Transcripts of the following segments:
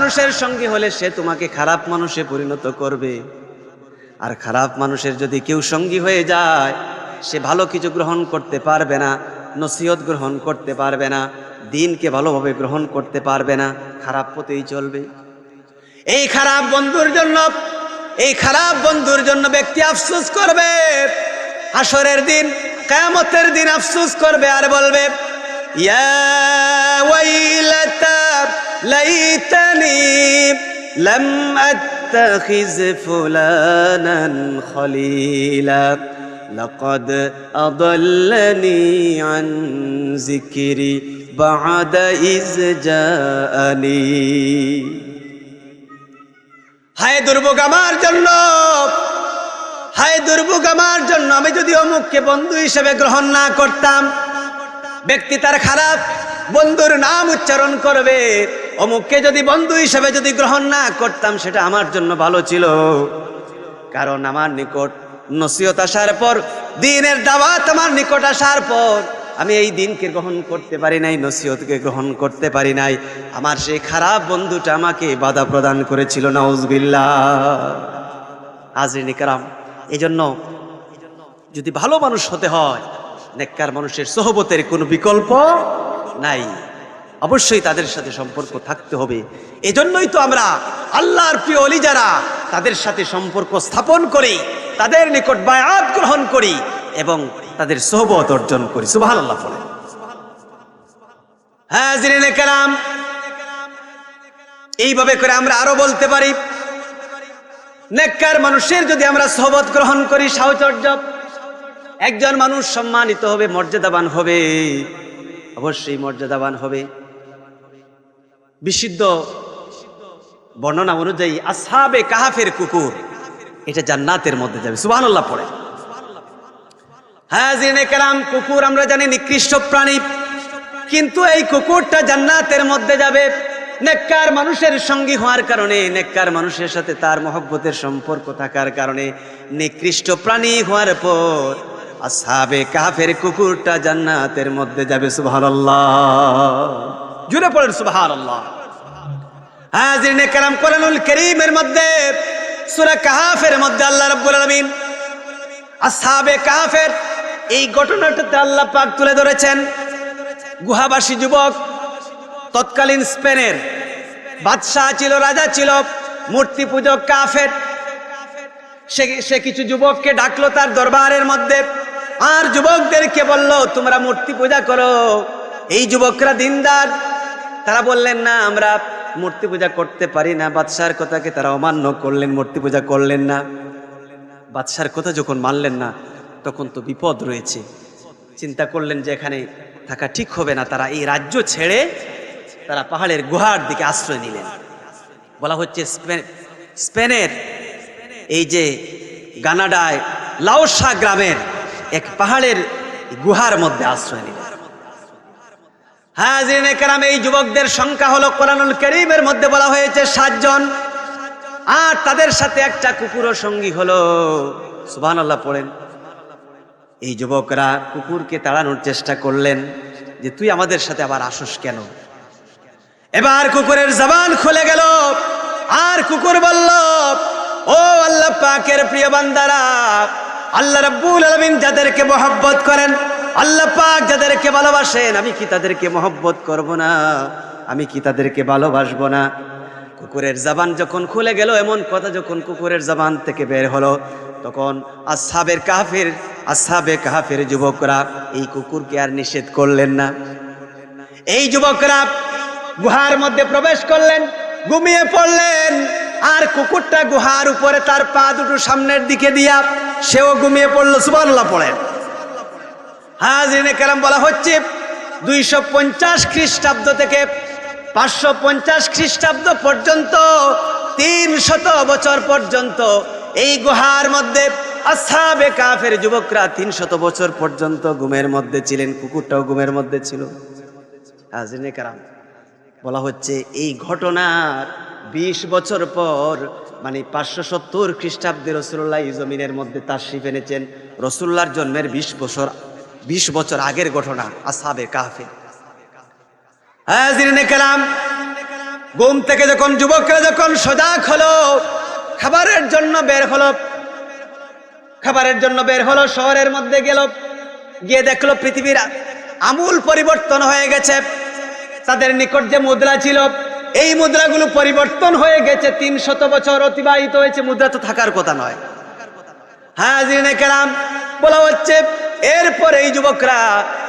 মানুষের সঙ্গী হলে সে তোমাকে খারাপ মানুষে পরিণত করবে। আর খারাপ মানুষের যদি কেউ সঙ্গী হয়ে যায়, সে ভালো কিছু গ্রহণ করতে পারবে না, নসিহত গ্রহণ করতে পারবে না, দ্বীনকে ভালোভাবে গ্রহণ করতে পারবে না, খারাপ পথেই চলবে। এই খারাপ বন্ধুর জন্য ব্যক্তি আফসোস করবে। হাসরের দিন, কিয়ামতের দিন আফসোস করবে আর বলবে, ইয়া ওয়াইলাতা লাইতানি লাম আত্তাখিজ ফুলানান খলিলা লাকাদ আদাল্লানি আন যিকরি বা'দা ইয জাআনি। হায় দুর্ভোগ আমার জন্য, হায় দুর্ভোগ আমার জন্য, আমি যদি অমুককে বন্ধু হিসেবে গ্রহণ না করতাম। ব্যক্তি তার খারাপ বন্ধুর নাম উচ্চারণ করবে, অমুককে যদি বন্ধু হিসেবে যদি গ্রহণ না করতাম সেটা আমার জন্য ভালো ছিল। কারণ আমার নিকট নসিহত আসার পর, দ্বীনের দাওয়াত আমার নিকট আসার পর আমি এই দ্বীনকে গ্রহণ করতে পারি নাই, নসিহতকে গ্রহণ করতে পারি নাই। আমার সেই খারাপ বন্ধুটা আমাকে বাধা প্রদান করেছিল। নাউজুবিল্লাহ। হাজরিন কিরাম, এজন্য যদি ভালো মানুষ হতে হয়, নেককার মানুষের সোহবতের কোনো বিকল্প নাই, অবশ্যই তাদের সাথে সম্পর্ক থাকতে হবে। এজন্যই তো আমরা আল্লাহর প্রিয় ওলি যারা, তাদের সাথে সম্পর্ক স্থাপন করি, তাদের নিকট বায়াত গ্রহণ করি এবং তাদের সোহবত অর্জন করি। সুবহানাল্লাহ বলেন। হাজরিন কিরাম, এইভাবে করে আমরা আরো বলতে পারি, নেককার মানুষের যদি আমরা সোহবত গ্রহণ করি, সাহচর্য, একজন মানুষ সম্মানিত হবে, মর্যাদাবান হবে, অবশ্যই মর্যাদাবান হবে। বিশুদ্ধ বর্ণনা অনুযায়ী আসহাবে কাহাফের কুকুর এটা জান্নাতের মধ্যে যাবে। সুবহানাল্লাহ পড়ে। হাজরিন কিরাম, কুকুর আমরা জানি নিকৃষ্ট প্রাণী, কিন্তু এই কুকুরটা জান্নাতের মধ্যে যাবে নেককার মানুষের সঙ্গী হওয়ার কারণে, নেককার মানুষের সাথে তার মহব্বতের সম্পর্ক থাকার কারণে। নিকৃষ্ট প্রাণী হওয়ার পর আসহাবে কাহাফের কুকুরটা জান্নাতের মধ্যে যাবে। সুবহানাল্লাহ, জুড়ে পড়েন সুবহানাল্লাহ। হাজরিন কিরাম, কোরআনুল কারীমের মধ্যে সূরা কাহাফের মধ্যে আল্লাহ রাব্বুল আলামিন আসহাবে কাহাফের এই ঘটনাটাতে আল্লাহ পাক তুলে ধরেছেন। গুহাবাসী যুবক, তৎকালীন স্পেনের বাদশাহ ছিল, রাজা ছিল, মূর্তি পূজক কাফের। সে কিছু যুবককে ডাকলো তার দরবারের মধ্যে, আর যুবকদেরকে বলল, তোমরা মূর্তি পূজা করো। এই যুবকরা দিনদার, তারা বললেন না, আমরা মূর্তি পূজা করতে পারি না। বাদশার কথাকে তারা অমান্য করলেন, মূর্তি পূজা করলেন না। বাদশার কথা যখন মানলেন না, তখন তো বিপদ রয়েছে। চিন্তা করলেন যে এখানে থাকা ঠিক হবে না। তারা এই রাজ্য ছেড়ে তারা পাহাড়ের গুহার দিকে আশ্রয় নিলেন। বলা হচ্ছে স্পেনের এই যে গানাডায় লাওসা গ্রামের এক পাহাড়ের গুহার মধ্যে আশ্রয় নিলেন। হাজরিন কিরাম, এই যুবকদের সংখ্যা হলো কোরআনুল কারীমের মধ্যে বলা হয়েছে 7 জন, আর তাদের সাথে একটা কুকুরও সঙ্গী হলো। সুবহানাল্লাহ পড়েন। এই যুবকরা কুকুরকে তাড়ানোর চেষ্টা করলেন যে তুই আমাদের সাথে আবার আসোস কেন। এবার কুকুরের জবান খুলে গেল, আর কুকুর বলল, ও আল্লাহ পাকের প্রিয় বান্দারা, আল্লাহ রাব্বুল আলামিন যাদেরকে মহব্বত করেন, আল্লাহ পাক যাদেরকে ভালোবাসেন, আমি কি তাদেরকে মহব্বত করব না? আমি কি তাদেরকে ভালোবাসবো না? কুকুরের জবান যখন খুলে গেল, এমন কথা যখন কুকুরের জবান থেকে বের হলো, তখন আসহাবে কাহাফের যুবকরা এই কুকুরকে আর নিষেধ করলেন না। এই যুবকরা গুহার মধ্যে প্রবেশ করলেন, ঘুমিয়ে পড়লেন, আর কুকুরটা গুহার উপরে তার পা দুটো সামনের দিকে দিয়া সেও ঘুমিয়ে পড়লো। সুবহানাল্লাহ পড়েন। হাজরিন কিরাম, বলা হচ্ছে 250 খ্রিস্টাব্দ থেকে 550 খ্রিস্টাব্দ পর্যন্ত, 300 বছর পর্যন্ত এই গুহার মধ্যে আসহাবে কাফের যুবকরা 300 বছর পর্যন্ত ঘুমের মধ্যে ছিলেন। কুকুরটাও ঘুমের মধ্যে ছিল। হাজরিন কিরাম, বলা হচ্ছে এই ঘটনার 20 বছর পর, মানে 570 খ্রিস্টাব্দে রাসূলুল্লাহ এই জমিনের মধ্যে তাশরিফ এনেছেন। রাসূলুল্লাহর জন্মের 20 বছর আগের ঘটনা আসহাবে কাফের। হাজরিন কিরাম, ঘুম থেকে যখন যুবকরা যখন সজাগ হলো, খাবারের জন্য বের হলো, শহরের মধ্যে গেল, গিয়ে দেখলো পৃথিবীর আমূল পরিবর্তন হয়ে গেছে। তাদের নিকট যে মুদ্রা ছিল, এই মুদ্রাগুলো পরিবর্তন হয়ে গেছে। 300 বছর অতিবাহিত হয়েছে, মুদ্রা তো থাকার কথা নয়। হাজিরিনে কেরাম, বলা হচ্ছে এরপরে এই যুবকরা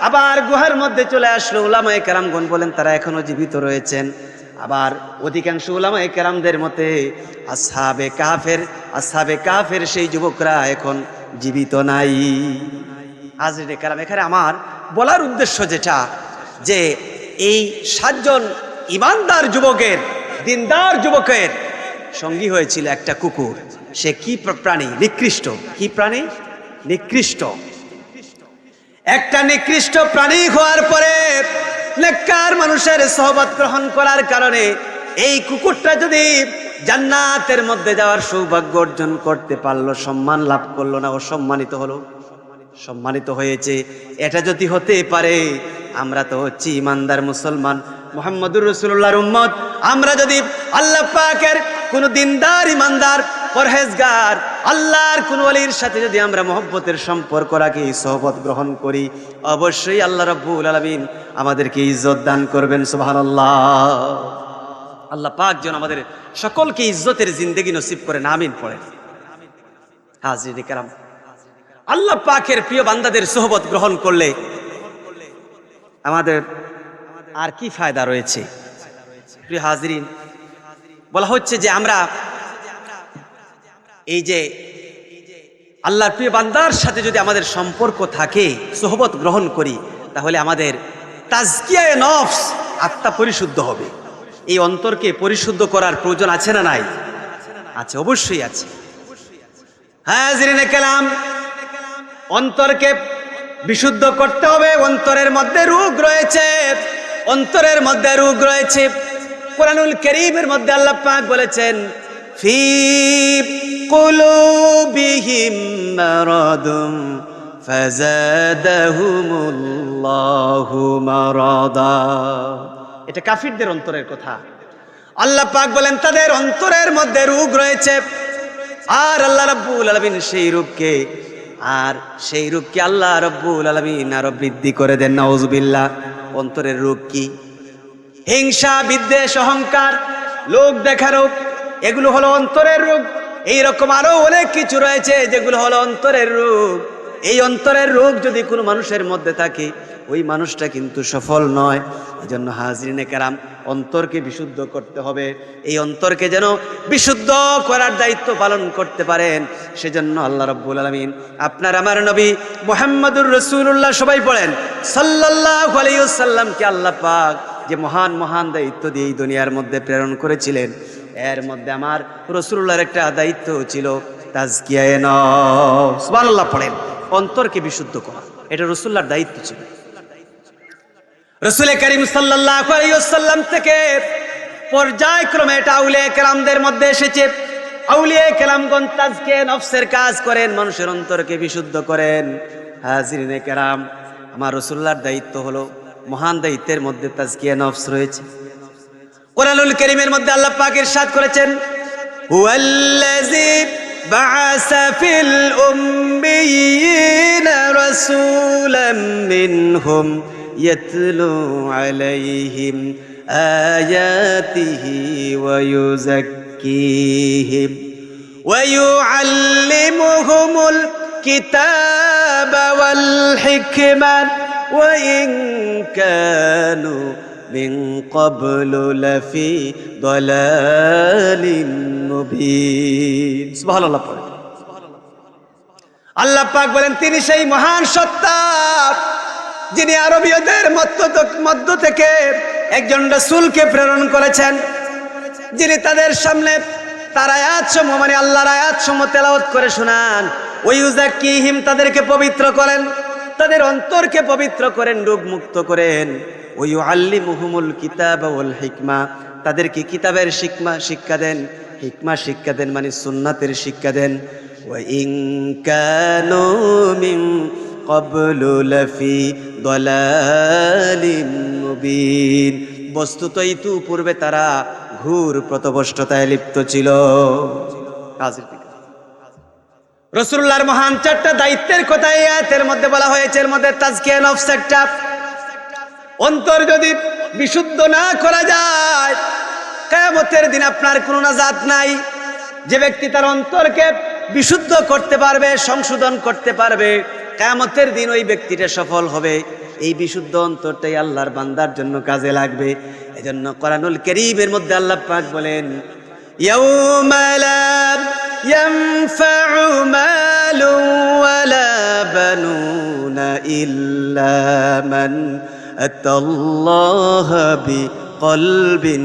আবার গুহার মধ্যে চলে আসলো। উলামায়ে কেরামগণ বলেন তারা এখনো জীবিত রয়েছেন। আবার অধিকাংশ উলামায়ে কেরামদের মতে আসহাবে কাফের সেই যুবকরা এখন জীবিত নাই। হাজিরিনে কেরাম, এখানে আমার বলার উদ্দেশ্য যেটা, যে এই 7 জন ইমানদার যুবকের, দিনদার যুবকের সঙ্গী হয়েছিল একটা কুকুর। সে কি প্রাণী? নিকৃষ্ট। কি প্রাণী? নিকৃষ্ট। একটা নিকৃষ্ট প্রাণী হওয়ার পরে নেককার মানুষের সোহবত গ্রহণ করার কারণে এই কুকুরটা যদি জান্নাতের মধ্যে যাওয়ার সৌভাগ্য অর্জন করতে পারলো, সম্মান লাভ করলো না, অসম্মানিত হলো? সম্মানিত হয়েছে। এটা যদি হতে পারে, আমরা তো হচ্ছি ইমানদার মুসলমান, মুহাম্মদুর রাসূলুল্লাহর উম্মত। আমরা যদি আল্লাহ পাকের কোন দিনদার, ইমানদার, পরহেজগার, আল্লাহর কোন ওলির সাথে যদি আমরা মহব্বতের সম্পর্ক রাখি, সোহবত গ্রহণ করি, অবশ্যই আল্লাহ রাব্বুল আলামিন আমাদেরকে ইজ্জত দান করবেন। সুবহানাল্লাহ। আল্লাহ পাক যেন আমাদের সকলকে ইজ্জতের জিন্দেগি নসিব করেন, আমিন পড়েন। হাজিরিনে কেরাম, আল্লাহ পাকের প্রিয় বান্দাদের সোহবত গ্রহণ করলে আমাদের আর কি ফায়দা রয়েছে? প্রিয় হাজিরিন, বলা হচ্ছে যে আমরা এই যে আল্লাহর প্রিয় বান্দার সাথে যদি আমাদের সম্পর্ক থাকে, সোহবত গ্রহণ করি, তাহলে আমাদের তাজকিয়ায়ে নফস, আত্মা পরিশুদ্ধ হবে। এই অন্তরকে পরিশুদ্ধ করার প্রয়োজন আছে না নাই? আছে, অবশ্যই আছে। হাজিরিনে কেরাম, অন্তরকে বিশুদ্ধ করতে হবে। অন্তরের মধ্যে রোগ রয়েছে, কুরআনুল কারীমের মধ্যে আল্লাহ পাক বলেছেন, ফি কুলুবিহিম মারাদুম ফাযাদাহুমুল্লাহু মারাদা। এটা কাফিরদের অন্তরের কথা। আল্লাহ পাক বলেন তাদের অন্তরের মধ্যে রোগ রয়েছে, আর আল্লাহ রাব্বুল আলামিন সেই রোগকে আল্লাহ রাব্বুল আলামিন আরো বৃদ্ধি করে দেন। নাউজুবিল্লাহ। অন্তরের রোগ কি? হিংসা, বিদ্বেষ, অহংকার, লোক দেখা রোগ, এগুলো হলো অন্তরের রোগ। এইরকম আরো অনেক কিছু রয়েছে যেগুলো হলো অন্তরের রোগ। এই অন্তরের রোগ যদি কোনো মানুষের মধ্যে থাকে, ওই মানুষটা কিন্তু সফল নয়। এজন্য হাজিরিনে কেরাম, অন্তরকে বিশুদ্ধ করতে হবে। এই অন্তরকে যেন বিশুদ্ধ করার দায়িত্ব পালন করতে পারেন, সেজন্য আল্লাহ রাব্বুল আলামিন আপনার আমার নবী মুহাম্মদুর রাসূলুল্লাহ, সবাই পড়েন, সাল্লাল্লাহু আলাইহি ওয়াসাল্লামকে আল্লাহ পাক যে মহান মহান দায়িত্ব দিয়ে এই দুনিয়ার মধ্যে প্রেরণ করেছিলেন, এর মধ্যে আমার রাসূলুল্লাহর একটা দায়িত্ব ছিল তাজকিয়ায়ে নফস। সুবহানাল্লাহ পড়েন। অন্তরকে বিশুদ্ধ করা, এটা রাসূলুল্লাহর দায়িত্ব ছিল। রাসূল করিম সাল্লাল্লাহু আলাইহি ওয়াসাল্লাম থেকে পর্যায়ক্রমে এটা আউলিয়া কেরামদের মধ্যে এসেছে। আউলিয়া কেরামগণ তাজকিয়ায়ে নফসের কাজ করেন, মানুষের অন্তরকে বিশুদ্ধ করেন। হাজিরিনে কেরাম, আমার রাসূলুল্লাহর দায়িত্ব হলো, মহান দায়িত্বের মধ্যে তাজকিয়ায়ে নফস রয়েছে। কুরআনুল কারীমের মধ্যে আল্লাহ পাক ইরশাদ করেছেন, হুয়াল্লাযী বা'আসা ফিল উম্মিয়িনা রাসূলাম মিনহুম ইয়াতলু আলাইহিম আয়াতিহি ওয়া ইউযাক্কিহিম ওয়া ইউআল্লিমুহুমুল কিতাবা ওয়াল হিকমা ওয়া ইন কানু মিন ক্বাবলু লাফি দালালিন মুবিন। সুবহানাল্লাহ পড়ে। আল্লাহ পাক বলেন তিনি সেই মহান সত্তা যিনি আরবীয়দের মধ্য থেকে একজন রাসূলকে প্রেরণ করেছেন, যিনি তাদের সামনে তার আয়াতসমূহ, মানে আল্লাহর আয়াতসমূহ তেলাওয়াত করে শোনান। ওয়া ইউযাক্কিহিম, তাদেরকে পবিত্র করেন, তাদের অন্তরকে পবিত্র করেন, রোগ মুক্ত করেন। ওয়া ইউআল্লিমুহুমুল কিতাবা ওয়াল হিকমা, তাদেরকে কিতাবের শিক্ষা দেন, হিকমা শিক্ষা দেন, মানে সুন্নাতের শিক্ষা দেন। ওয়া ইন কানু মিন ক্বাবলু লাফি দালালিন মুবিন, বস্তুত ইতিপূর্বে তারা ঘোর পথভ্রষ্টতায় লিপ্ত ছিল। রাসূলুল্লাহর মহান চারটা দায়িত্বের কথা এই আয়াতের মধ্যে বলা হয়েছে। এর মধ্যে তাজকিয়া নফস একটা। অন্তর যদি বিশুদ্ধ না করা যায়, কিয়ামতের দিন আপনার কোনো নাজাত নাই। যে ব্যক্তি তার অন্তরকে বিশুদ্ধ করতে পারবে, সংশোধন করতে পারবে, কিয়ামতের দিন ওই ব্যক্তিটা সফল হবে। এই বিশুদ্ধ অন্তরটাই আল্লাহর বান্দার জন্য কাজে লাগবে। এজন্য কোরআনুল কারীমের মধ্যে আল্লাহ পাক বলেন, ইয়াউমা লা ইয়ানফাউ মালুন ওয়ালা বানুনা ইল্লা মান আতাল্লাহা বিকলবিন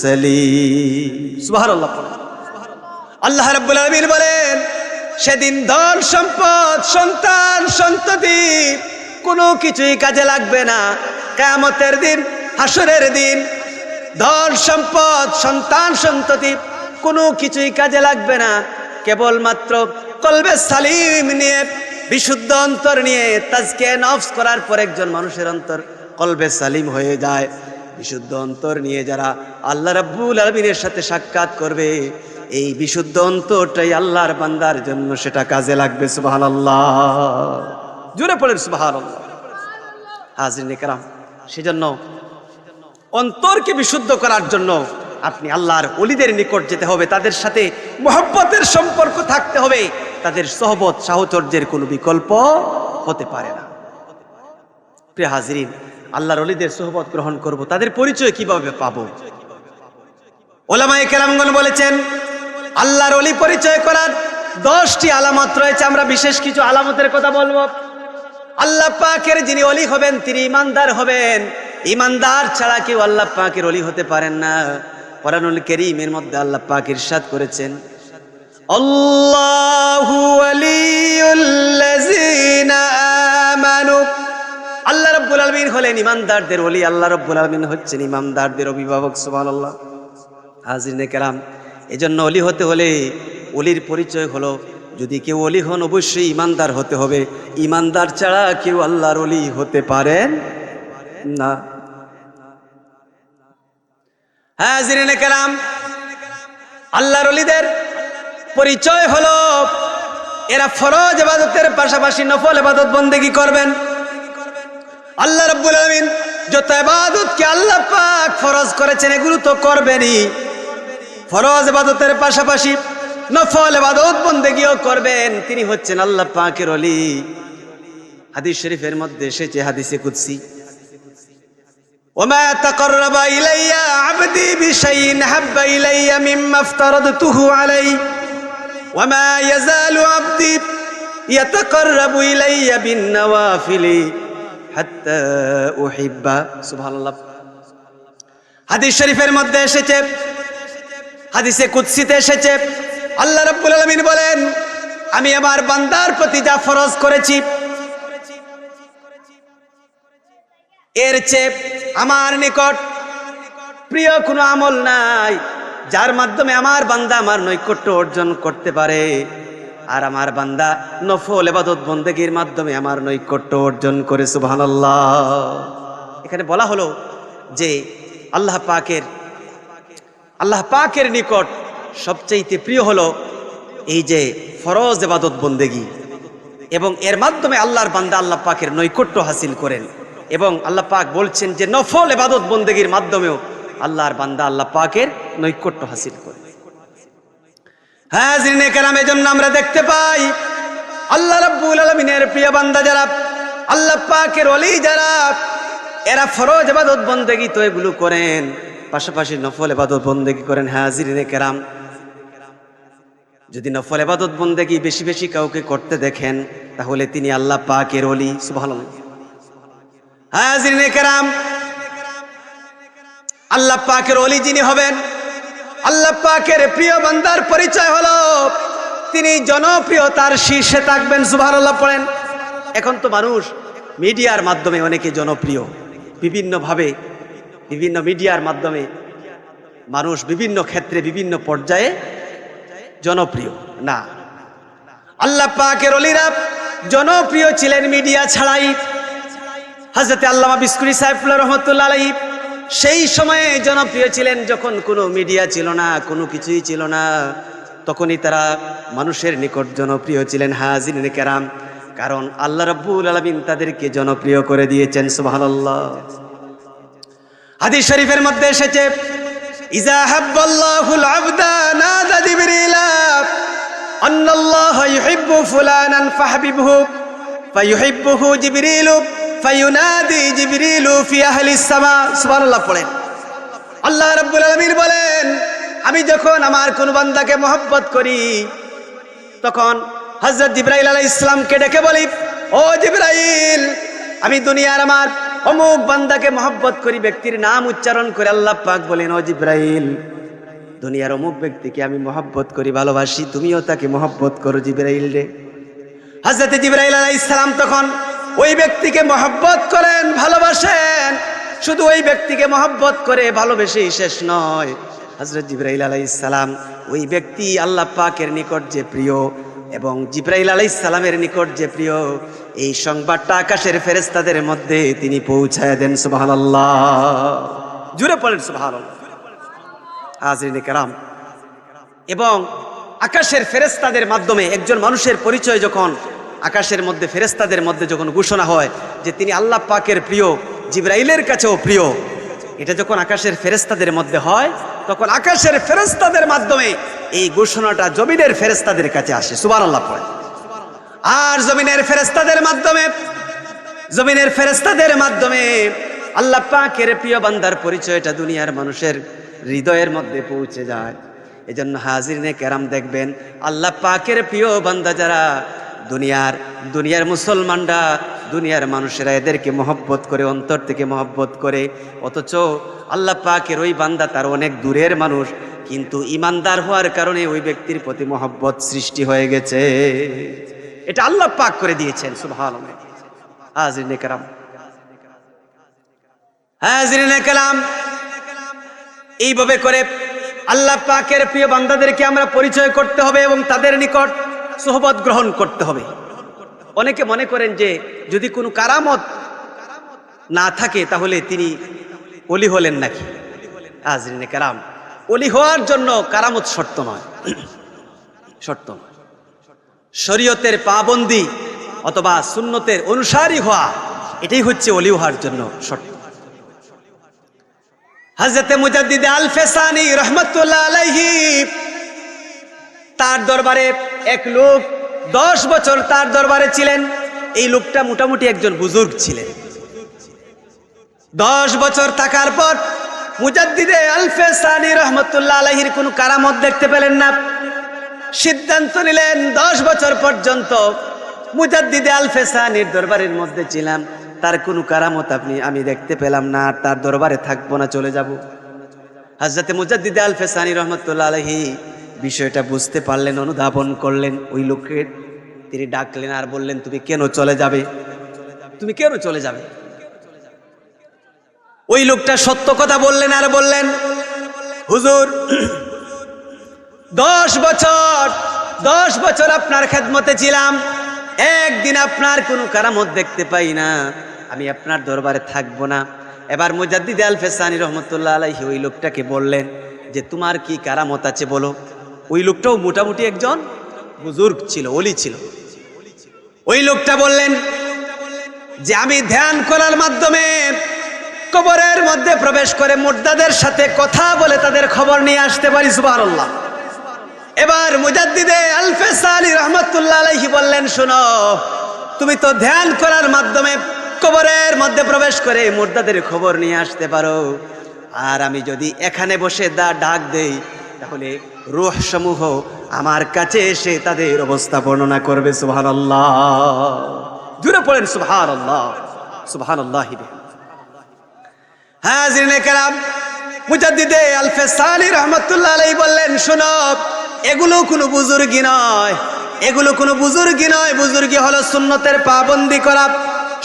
সালিম। সুবহানাল্লাহ। আল্লাহ রাব্বুল আলামিন বলেন, সেদিন ধন সম্পদ, সন্তান সন্ততি কোনো কিছুই কাজে লাগবে না। কিয়ামতের দিন, হাসরের দিন ধন সম্পদ, সন্তান সন্ততি কোনো কিছুই কাজে লাগবে না। কেবলমাত্র কলবে সালিম নিয়ে, বিশুদ্ধ অন্তর নিয়ে তাজকিয়া নফস করার পর একজন মানুষের অন্তর কলবে সালিম হয়ে যায়। বিশুদ্ধ অন্তর নিয়ে যারা আল্লাহ রাব্বুল আলামিনের সাথে সাক্ষাৎ করবে, এই বিশুদ্ধ অন্তরটাই আল্লাহর বান্দার জন্য সেটা কাজে লাগবে। সুবহানাল্লাহ, জোরে পড়েন সুবহানাল্লাহ। হাজিরিন কিরাম, সেজন্য অন্তরকে বিশুদ্ধ করার জন্য আপনি আল্লাহর ওলিদের নিকট যেতে হবে, তাদের সাথে মহব্বতের সম্পর্ক থাকতে হবে। তাদের সোহবত সাহচর্যের কোনো বিকল্প হতে পারে না। প্রিয় হাজিরিন, আল্লাহর ওলিদের সোহবত গ্রহণ করব, তাদের পরিচয় কিভাবে পাবো? উলামায়ে কেরামগণ বলেছেন, আল্লাহর ওলি পরিচয় করার 10টি আলামত রয়েছে। আমরা বিশেষ কিছু আলামতের কথা বলবো। আল্লাহ পাকের যিনি ওলি হবেন তিনি ইমানদার হবেন। ইমানদার ছাড়া কেউ আল্লাহ পাকের ওলি হতে পারেন না। কোরআনুল কারীমের মধ্যে আল্লাহ পাক ইরশাদ করেছেন, আল্লাহু ওয়ালিয়ুল্লাযিনা আমানু। আল্লাহ রাব্বুল আলামিন হলেন ইমানদারদের ওলি। আল্লাহ রাব্বুল আলামিন হচ্ছেন ইমানদারদের অভিভাবক। সুবহানাল্লাহ। হাজিরিনে কেরাম, এজন্য ওলি হতে হলে ওলির পরিচয় হলো, যদি কেউ ওলি হন অবশ্যই ইমানদার হতে হবে। ইমানদার ছাড়া কেউ আল্লাহর ওলি হতে পারেন না। হাজিরিনে কেরাম, আল্লাহর ওলিদের পরিচয় হলো এরা ফরজ ইবাদতের পাশাপাশি নফল ইবাদত বন্দেগী করবেন। আল্লাহ রাব্বুল আলামিন যত ইবাদতকে আল্লাহ পাক ফরজ করেছেন এগুলো তো করবেনই। ফরজ ইবাদতের পাশাপাশি নফল ইবাদত বন্দেগীও করবেন। তিনি হচ্ছেন আল্লাহ পাকের ওলি। হাদিস শরীফের মধ্যে এসেছে, হাদিসে কুদসি, ওমা তাকাররাবা ইলাইয়া আবদি বিশাইইন হাব্বা ইলাইয়া মিম্মা ইফতারাদতুহু আলাইহি ওমা ইয়াজালু আবদি ইয়াতাকাররাবু ইলাইয়া বিন-নওয়াফিলি হাত্তা উহিব্বা। সুবহানাল্লাহ। হাদিস শরীফের মধ্যে এসেছে, হাদিসে কুদসিতে এসেছে, আল্লাহ রাব্বুল আলামিন বলেন, আমি আমার বান্দার প্রতি যা ফরজ করেছি এর চেয়ে আমার নিকট প্রিয় কোনো আমল নাই যার মাধ্যমে আমার বান্দা আমার নৈকট্য অর্জন করতে পারে। আর আমার বান্দা নফল ইবাদত বন্দেগীর মাধ্যমে আমার নৈকট্য অর্জন করে। সুবহানাল্লাহ। এখানে বলা হলো যে আল্লাহ পাকের নিকট সবচেয়ে প্রিয় হলো এই যে ফরজ ইবাদত বন্দেগী, এবং এর মাধ্যমে আল্লাহর বান্দা আল্লাহ পাকের নৈকট্য হাসিল করেন। এবং আল্লাহ পাক বলছেন যে নফল ইবাদত বন্দেগীর মাধ্যমেও আল্লাহর বান্দা আল্লাহ পাকের নৈকট্য হাসিল করে। হাজিরিনে কেরাম, এজন্য আমরা দেখতে পাই আল্লাহ রাব্বুল আলামিনের প্রিয় বান্দা যারা, আল্লাহ পাকের ওলি যারা, এরা ফরজ ইবাদত বন্দেগী তো এগুলো করেন, পাশাপাশি নফল ইবাদত বন্দেগী করেন। হাজিরিনে কেরাম, যদি নফল ইবাদত বন্দেগী বেশি বেশি কাউকে করতে দেখেন তাহলে তিনি আল্লাহ পাকের ওলি। সুবহানাল্লাহ। হাজিরিনে কেরাম, আল্লাহ পাকের ওলি যিনি হবেন, আল্লাহ পাকের প্রিয় বান্দার পরিচয় হলো তিনি জনপ্রিয়তার শীর্ষে থাকবেন। সুবহানাল্লাহ পড়েন। এখন তো মানুষ মিডিয়ার মাধ্যমে অনেকে জনপ্রিয়, বিভিন্নভাবে বিভিন্ন মিডিয়ার মাধ্যমে মানুষ বিভিন্ন ক্ষেত্রে বিভিন্ন পর্যায়ে জনপ্রিয় না। আল্লাহ পাকের ওলিরা জনপ্রিয় ছিলেন মিডিয়া ছাড়াই। হযরত আল্লামা বিসকুরি সাহেবুল্লাহ রহমাতুল্লাহ আলাইহি সেই সময়ে জনপ্রিয় ছিলেন, যখন কোনো মিডিয়া ছিল না, কোনো কিছুই ছিল না, তখনই তারা মানুষের নিকট জনপ্রিয় ছিলেন। হাজিরিন কেরাম, কারণ আল্লাহ রাব্বুল আলামিন তাদেরকে জনপ্রিয় করে দিয়েছেন। সুবহানাল্লাহ। হাদিস শরীফের মধ্যে এসেছে, ইজা হাব্বাল্লাহুল আবদা নাদা জিবরিলা আন্নাল্লাহা ইউহিব্বু ফুলানান ফাহবিবহু ফায়ুহিব্বুহু জিবরিলু ফায়ুনাদি জিবরিলু ফি আহলিস সামা। সুবহানাল্লাহ পড়েন। আল্লাহ রাব্বুল আলামিন বলেন, আমি যখন আমার কোন বান্দাকে মহব্বত করি, তখন হযরত জিবরাইল আলাইহিস সালামকে ডেকে বলি, ও জিবরাইল, আমি দুনিয়ার আমার অমুক বান্দাকে মহব্বত করি। ব্যক্তির নাম উচ্চারণ করে আল্লাহ পাক বলেন, ও জিবরাইল, দুনিয়ার অমুক ব্যক্তিকে আমি মহব্বত করি, ভালোবাসি, তুমিও তাকে মহব্বত করো জিবরাইল রে। হযরত জিবরাইল আলাইহিস সালাম তখন ওই ব্যক্তিকে মহব্বত করেন, ভালোবাসেন। শুধু ওই ব্যক্তিকে মহব্বত করে ভালোবেসেই শেষ নয়, হযরত জিবরাইল আলাইহিস সালাম ওই ব্যক্তি আল্লাহ পাকের নিকট যে প্রিয় এবং জিবরাইল আলাইহিস সালামের নিকট যে প্রিয়, এই সংবাদটা আকাশের ফেরেশতাদের মধ্যে তিনি পৌঁছায় দেন। সুবহানাল্লাহ। জুড়ে পড়েন সুবহানাল্লাহ। হাজিরিন কেরাম, এবং আকাশের ফেরেশতাদের মাধ্যমে একজন মানুষের পরিচয় যখন আকাশের মধ্যে ফেরেশতাদের মধ্যে যখন ঘোষণা হয় যে তিনি আল্লাহ পাকের প্রিয়, জিবরাইলের কাছেও প্রিয়, এটা যখন আকাশের ফেরেশতাদের মধ্যে হয়, তখন আকাশের ফেরেশতাদের মাধ্যমে এই ঘোষণাটা জমিনের ফেরেশতাদের কাছে আসে। সুবহানাল্লাহ পড়ে। আর জমিনের ফেরেশতাদের মাধ্যমে আল্লাহ পাকের প্রিয় বান্দার পরিচয়টা দুনিয়ার মানুষের হৃদয়ের মধ্যে পৌঁছে যায়। এজন্য হাজিরিনে কেরাম দেখবেন, আল্লাহ পাকের প্রিয় বান্দা যারা, দুনিয়ার মুসলমানরা, দুনিয়ার মানুষেরা এদেরকে মহব্বত করে, অন্তর থেকে মহব্বত করে, অথচ আল্লাহ পাকের ওই বান্দা তার অনেক দূরের মানুষ, কিন্তু ইমানদার হওয়ার কারণে ওই ব্যক্তির প্রতি মহব্বত সৃষ্টি হয়ে গেছে। এটা আল্লাহ পাক করে দিয়েছেন। সুবহানাল্লাহ। হাজিরিনে কেরাম, এইভাবে করে আল্লাহ পাকের প্রিয় বান্দাদেরকে আমরা পরিচয় করতে হবে এবং তাদের নিকট সোহবত গ্রহণ করতে হবে। অনেকে মনে করেন যে যদি কোনো কারামত না থাকে তাহলে তিনি ওলি হলেন নাকি। হাজিরিনে কেরাম, ওলি হওয়ার জন্য কারামত শর্ত নয়, শরীয়তের পাবন্দি অথবা সুন্নতের অনুসারী হওয়া, এটাই হচ্ছে ওলি হওয়ার জন্য শর্ত। হযরত মুজাদ্দিদ আল ফেসানি রহমাতুল্লাহ আলাইহি, তার দরবারে এক লোক 10 বছর তার দরবারে ছিলেন। এই লোকটা মোটামুটি একজন বুজুর্গ ছিলেন। 10 বছর থাকার পর মুজাদ্দিদ আল ফেসানি রহমাতুল্লাহ আলাইহির কোনো কারামত দেখতে পেলেন না। সিদ্ধান্ত নিলেন 10 বছর পর্যন্ত মুজাদ্দিদ আল ফেসানির দরবারের মধ্যে ছিলাম, তার কোনো কারামত আমি দেখতে পেলাম না, আর তার দরবারে থাকবো না, চলে যাব। হযরত মুজাদ্দিদ আল ফেসানি রহমাতুল্লাহ আলাইহি বিষয়টা বুঝতে পারলেন, অনুধাবন করলেন। ওই লোককে তিনি ডাকলেন আর বললেন, তুমি কেন চলে যাবে? ওই লোকটা সত্য কথা বললেন আর বললেন, হুজুর, 10 বছর আপনার খেদমতে ছিলাম, একদিন আপনার কোনো কারামত দেখতে পাই না, আমি আপনার দরবারে থাকবো না। এবার মুজাদ্দিদ আল ফেসানি রহমতুল্লাহ আলাইহি ওই লোকটাকে বললেন যে তোমার কি কারামত আছে বলো। ওই লোকটাও মোটামুটি একজন বুজুর্গ ছিল, ওলি ছিল। ওই লোকটা বললেন যে আমি ধ্যান করার মাধ্যমে কবরের মধ্যে প্রবেশ করে মুর্দাদের সাথে কথা বলে তাদের খবর নিয়ে আসতে পারি। সুবহানাল্লাহ। এবার মুজাদ্দিদ আল ফেসানি রহমতুল্লাহ আলাইহি বললেন, শোনো, তুমি তো ধ্যান করার মাধ্যমে কবরের মধ্যে প্রবেশ করে মুর্দাদের খবর নিয়ে আসতে পারো, আর আমি যদি এখানে বসে ডাক দেই তাহলে রূহ সমূহ আমার কাছে এসে তাদের অবস্থা বর্ণনা করবে। সুবহানাল্লাহ। জুড়ে পড়েন সুবহানাল্লাহ। সুবহানাল্লাহ। হাজিরিনে কেরাম, মুজাদ্দিদ আল ফেসানি রহমতুল্লাহ আলাইহি বললেন, শোনো, এগুলো কোনো বুজুর্গি নয়, বুজুর্গি হলো সুন্নতের পাবন্দি করা,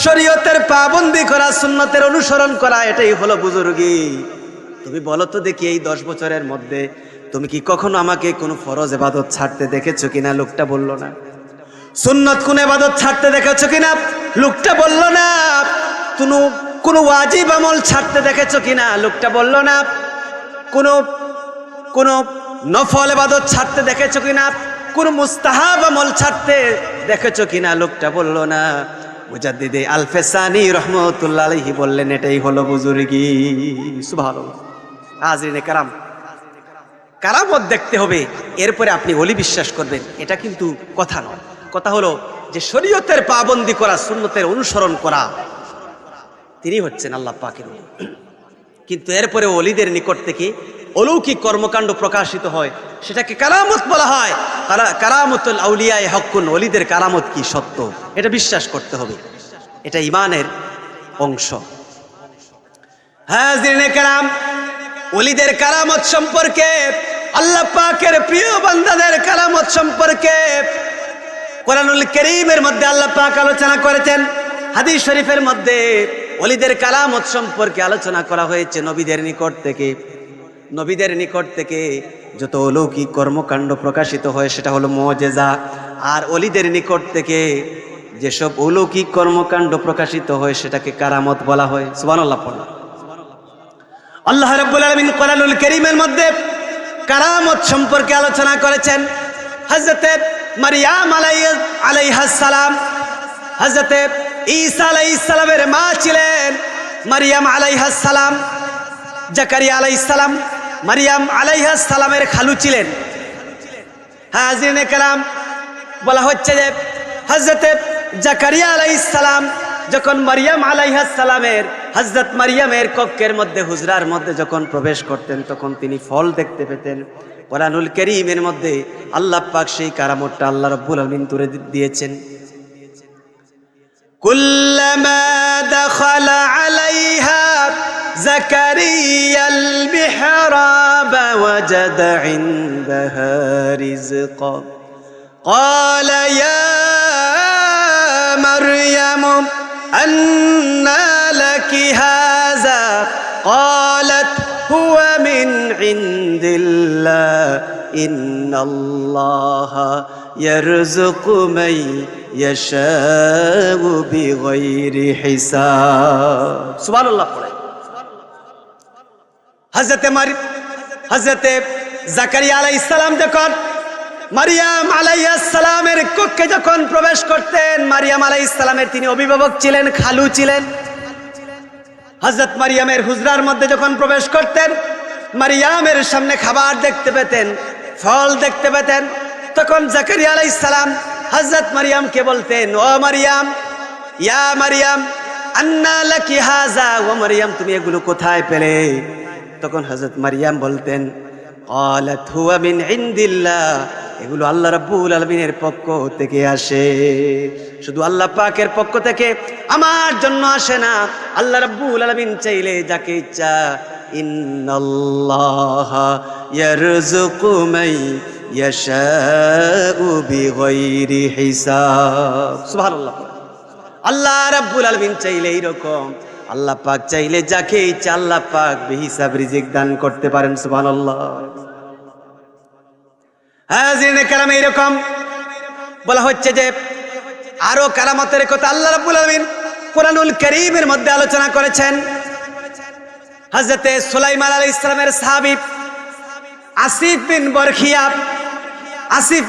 শরীয়তের পাবন্দি করা, সুন্নতের অনুসরণ করা, এটাই হলো বুজুর্গি। তুমি বলো তো দেখি, এই 10 বছরের মধ্যে তুমি কি কখনো আমাকে কোনো ফরজ ইবাদত ছাড়তে দেখেছো কিনা? লোকটা বলল না। সুন্নত কোন ইবাদত ছাড়তে দেখেছো কিনা? লোকটা বলল না। কোনো ওয়াজিব আমল ছাড়তে দেখেছো কিনা? লোকটা বলল না। কোনো নফল ইবাদত ছাড়তে দেখেছো কিনা? কোন মুস্তাহাব আমল ছাড়তে দেখেছো কিনা? লোকটা বলল না। মুজাদ্দিদে আল-ফেসানি রহমতুল্লাহ আলাইহি বললেন, এটাই হলো বুজুর্গি। সুবহানাল্লাহ। হাজরিনে কারাম, কারামত দেখতে হবে, এরপরে আপনি ওলি বিশ্বাস করবেন, এটা কিন্তু কথা নয়। কথা হলো যে শরীয়তের পাবন্দি করা, সুন্নতের অনুসরণ করা, তিনি হচ্ছেন আল্লাহ পাকের ওলি। কিন্তু এরপরে ওলিদের নিকট থেকে অলৌকিক কর্মকাণ্ড প্রকাশিত হয়, সেটাকে কারামত বলা হয়। কারামতুল আউলিয়ায়ে হক্কুন, ওলিদের কারামত কি সত্য, এটা বিশ্বাস করতে হবে, এটা ঈমানের অংশ। হাজরিনে কেরাম, ওলিদের কারামত সম্পর্কে, আল্লাহ পাকের প্রিয় বান্দাদের কারামত সম্পর্কে কোরআনুল কারীমের মধ্যে আল্লাহ পাক আলোচনা করেছেন। হাদিস শরীফের মধ্যে ওলিদের কারামত সম্পর্কে আলোচনা করা হয়েছে। নবীদের নিকট থেকে যত অলৌকিক কর্মকাণ্ড প্রকাশিত হয় সেটা হলো মুজিজা, আর ওলিদের নিকট থেকে যেসব অলৌকিক কর্মকাণ্ড প্রকাশিত হয় সেটাকে কারামত বলা হয়। সুবহানাল্লাহ। আল্লাহ রাব্বুল আলামিন কোরআনুল কারীমের মধ্যে কারামত সম্পর্কে আলোচনা করেছেন। হযরতে মারইয়াম আলাইহাস সালাম, হযরতে ঈসা আলাইহিস সালামের মা ছিলেন মারইয়াম আলাইহাস সালাম। জাকারিয়া আলাইহিস সালাম মারইয়াম আলাইহাস সালামের খালু ছিলেন। হাজরিনে কেরাম, বলা হচ্ছে যে হযরতে জাকারিয়া আলাইহিস সালাম যখন মারইয়াম আলাইহাস সালামের, হযরত মারইয়ামের কক্ষের মধ্যে, হুজরার মধ্যে যখন প্রবেশ করতেন, তখন তিনি ফল দেখতে পেতেন। কোরআনুল কারীমের মধ্যে আল্লাহ পাক সেই কারামতটা আল্লাহ রাব্বুল আলামিন তুলে দিয়েছেন। কুল্লামা দাখালা আলাইহা জাকারিয়াল মিহরাবা ওয়াজাদা ইনদাহা রিজকা ক্বালা ইয়া মারইয়াম আন্না লাকি হাযা ক্বালাত হুয়া মিন ইনদিল্লাহ ইন্নাল্লাহা ইয়ারযুকু মান ইয়াশাউ বিগাইরি হিসাব। সুবহানাল্লাহ পড়ে। হযরতে জাকারিয়া আলাইহিস সালাম যখন মারইয়াম আলাইহিস সালামের কক্ষে যখন প্রবেশ করতেন, মারইয়াম আলাইহিস সালামের তিনি অভিভাবক ছিলেন, খালু ছিলেন। হযরত মারইয়ামের হুজরার মধ্যে যখন প্রবেশ করতেন, মারইয়ামের সামনে খাবার দেখতে পেতেন, ফল দেখতে পেতেন। তখন জাকারিয়া আলাইহিস সালাম হযরত মারইয়ামকে বলতেন, ও মারইয়াম, ইয়া মারইয়াম আন্না লাকি হাযা, ও মারইয়াম তুমি এগুলো কোথায় পেলে? তখন হযরত মারইয়াম বলতেন, ক্বালাত হুয়া মিন ইনদিল্লাহ, এগুলো আল্লাহ রাব্বুল আলামিনের পক্ষ থেকে আসে। শুধু আল্লাহ পাকের পক্ষ থেকে আমার জন্য আসে না, আল্লাহ রাব্বুল আলামিন চাইলে যাকে ইচ্ছা, ইন্নাল্লাহা ইয়ারযুকু মান ইয়াশাউ বিগাইরি হিসাব। সুবহানাল্লাহ। আল্লাহ রাব্বুল আলামিন চাইলে এইরকম, আল্লাহ পাক চাইলে যাকে ইচ্ছা আল্লাহ পাক বেহিসাব রিজিক দান করতে পারেন। সুবহানাল্লাহ। হাজরিনে কেরাম, এইরকম বলা হচ্ছে যে আরো কারামতের কথা আল্লাহ রাব্বুল আলামিন কোরআনুল কারীমের মধ্যে আলোচনা করেছেন। হযরতে সুলাইমান আলাইহিস সালামের সাহাবী আসিফ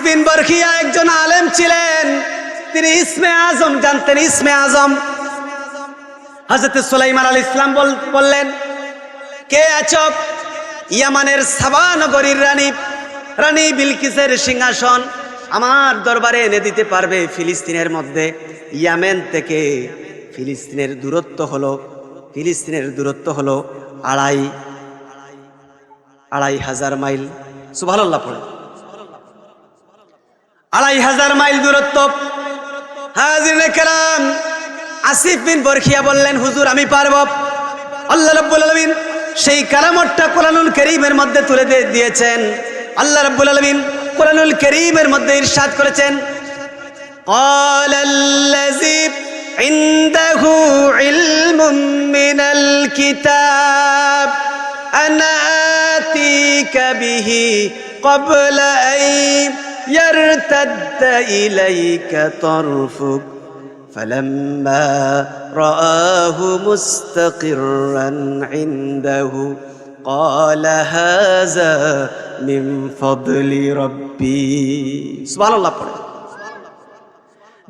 বিন বরখিয়া একজন আলেম ছিলেন। তিনি ইসমে আজম জানতেন, ইসমে আজম। হযরতে সুলাইমান আলাইহিস সালাম বললেন, কে আছো? ইয়ামানের সাবা নগরীর রানী বিলকিসের সিংহাসন আমার দরবারে এনে দিতে পারবে? ফিলিস্তিনের মধ্যে, ইয়ামেন থেকে ফিলিস্তিনের দূরত্ব হলো 2500 মাইল। সুবহানাল্লাহ পড়ে। 2500 মাইল দূরত্ব। হাজিরে কেরাম, আসিফ বিন বরখিয়া বললেন, হুজুর আমি পারবো। আল্লাহ রাব্বুল আলামিন সেই কারামতটা কোরআনুল কারীমের মধ্যে তুলে দিয়েছেন। আল্লাহ রাব্বুল আলামিন কোরআনুল কারীমের মধ্যে ইরশাদ করেছেন, ক্বালাল্লাযী ইনদাহু ইলমুম মিনাল কিতাব আনা আতীকা বিহি ক্বাবলা আন ইয়ারতাদ্দা ইলাইকা তারফুক ফালাম্মা রাআহু মুস্তাকিররান ইনদাহু ক্বালা হাযা মিন ফাদলি রাব্বি। সুবহানাল্লাহ পড়ে।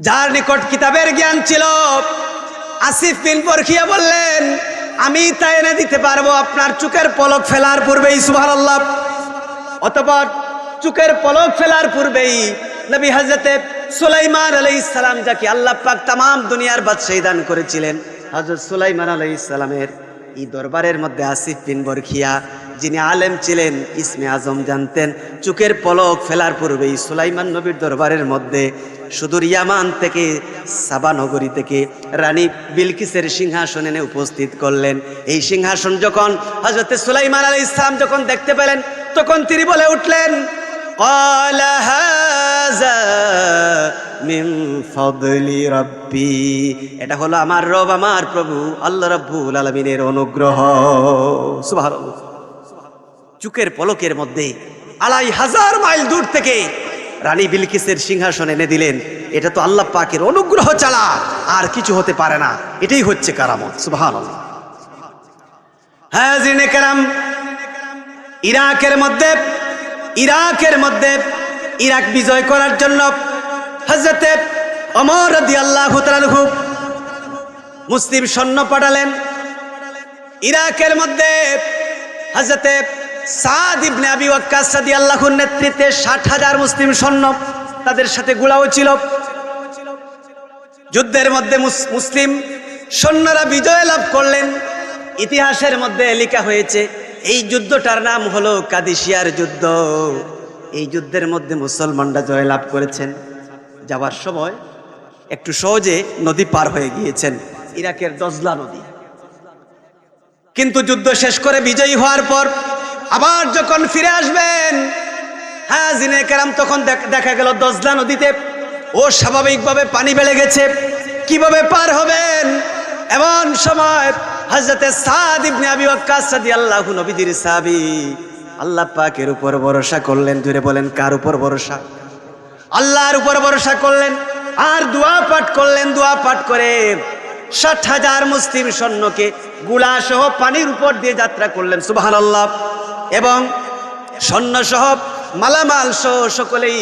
যার নিকট কিতাবের জ্ঞান ছিল, আসিফ বিন বরখিয়া বললেন, আমি তা এনে দিতে পারবো আপনার চোখের পলক ফেলার পূর্বেই। সুবহানাল্লাহ। অতঃপর চোখের পলক ফেলার পূর্বেই নবী হযরতে সুলাইমান আলাইহিস সালাম, যাকে আল্লাহ পাক তামাম দুনিয়ার বাদশাহী দান করেছিলেন, হযরত সুলাইমান আলাইহিস সালামের এই দরবারের মধ্যে আসিফ বিন বরখিয়া, যিনি আলেম ছিলেন, ইসমে আজম জানতেন, চোখের পলক ফেলার পূর্বেই সুলাইমান নবীর দরবারের মধ্যে সুদূর ইয়ামান থেকে, সাবা নগরী থেকে রানী বিলকিসের সিংহাসন এনে উপস্থিত করলেন। এই সিংহাসন যখন হযরত সুলাইমান আলাইহিস সালাম যখন দেখতে পেলেন, তখন তিনি বলে উঠলেন, ক্বালা হাযা মিন ফাদলি রাব্বি, এটা হলো আমার রব, আমার প্রভু আল্লাহ রাব্বুল আলামিনের অনুগ্রহ। সুবহানাল্লাহ। চোখের পলকের মধ্যে ২৫০০ মাইল দূর থেকে রানী বিলকিসের সিংহাসন এনে দিলেন। এটা তো আল্লাহ পাকের অনুগ্রহ ছাড়া আর কিছু হতে পারে না। এটাই হচ্ছে কারামত। সুবহানাল্লাহ। হাজিরিনে কেরাম, ইরাক বিজয় করার জন্য হযরতে ওমর রাদিয়াল্লাহু তাআলা আনহু মুসলিম সৈন্য পাঠালেন। ইরাকের মধ্যে হযরতে সাদ ইবনে আবি ওয়াক্কাস রাদিয়াল্লাহুর নেতৃত্বে ৬০,০০০ মুসলিম সৈন্য, তাদের সাথে গোলাও ছিল। যুদ্ধের মধ্যে মুসলিম সৈন্যরা বিজয় লাভ করলেন। ইতিহাসের মধ্যে লেখা হয়েছে এই যুদ্ধটার নাম হলো কাদিসিয়ার যুদ্ধ। এই যুদ্ধের মধ্যে মুসলমানরা জয় লাভ করেছেন। যাওয়ার সময় একটু সহজে নদী পার হয়ে গিয়েছেন, ইরাকের দজলা নদী। কিন্তু যুদ্ধ শেষ করে বিজয়ী হওয়ার পর আবার যখন ফিরে আসবেন, হাজিরিনে কেরাম, তখন দেখা গেল দজলা নদীতে স্বাভাবিকভাবে পানি বেড়ে গেছে। কিভাবে পার হবেন? এমন সময় হযরতে সাদ ইবনে আবি ওয়াক্কাস রাদিয়াল্লাহু, নবীজির সাহাবী, আল্লাহ পাকের উপর ভরসা করলেন। জুড়ে বলেন, কার উপর ভরসা? আল্লাহর উপর ভরসা করলেন আর দোয়া পাঠ করলেন। দোয়া পাঠ করে ৬০,০০০ মুসলিম সৈন্যকে গুলা সহ পানির উপর দিয়ে যাত্রা করলেন। সুবহানাল্লাহ। এবং সৈন্য সহ মালামাল সহ সকলেই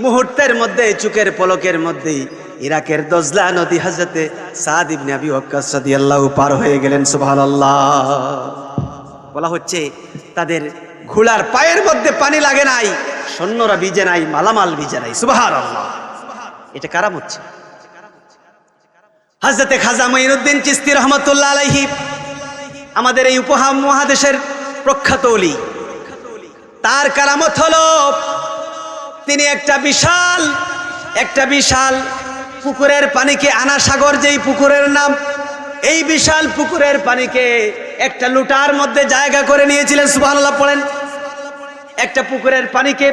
মুহূর্তের মধ্যে, চোখের পলকের মধ্যেই ইরাকের দজলা নদী হযরতে সাদ ইবনে আবি ওয়াক্কাস রাদিয়াল্লাহু পার হয়ে গেলেন। সুবহানাল্লাহ। বলা হচ্ছে তাদের ঘোড়ার পায়ের মধ্যে পানি লাগে নাই, সৈন্যরা ভিজে নাই, মালামাল ভিজে নাই। সুবহানাল্লাহ। এটা কারামত হচ্ছে। হযরতে খাজা মুঈনুদ্দিন চিশতি রহমাতুল্লাহ আলাইহি, আমাদের এই উপমহাদেশের প্রখ্যাত ওলি, তার কারামত হলো তিনি একটা বিশাল পুকুরের পানিকে, আনা সাগর যেই পুকুরের নাম, এই বিশাল পুকুরের পানিকে একটা লুটার মধ্যে জায়গা করে নিয়েছিলেন। সুবহানাল্লাহ পড়েন। একটা পুকুরের পানিকে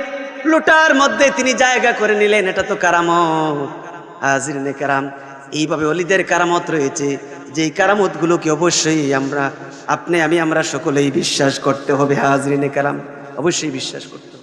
লুটার মধ্যে তিনি জায়গা করে নিলেন। এটা তো কারামত। হাজিরিনে কেরাম, এইভাবে ওলিদের কারামত রয়েছে, যেই কারামতগুলোকে অবশ্যই আমরা সকলেই বিশ্বাস করতে হবে। হাজিরিনে কেরাম, অবশ্যই বিশ্বাস করতে হবে।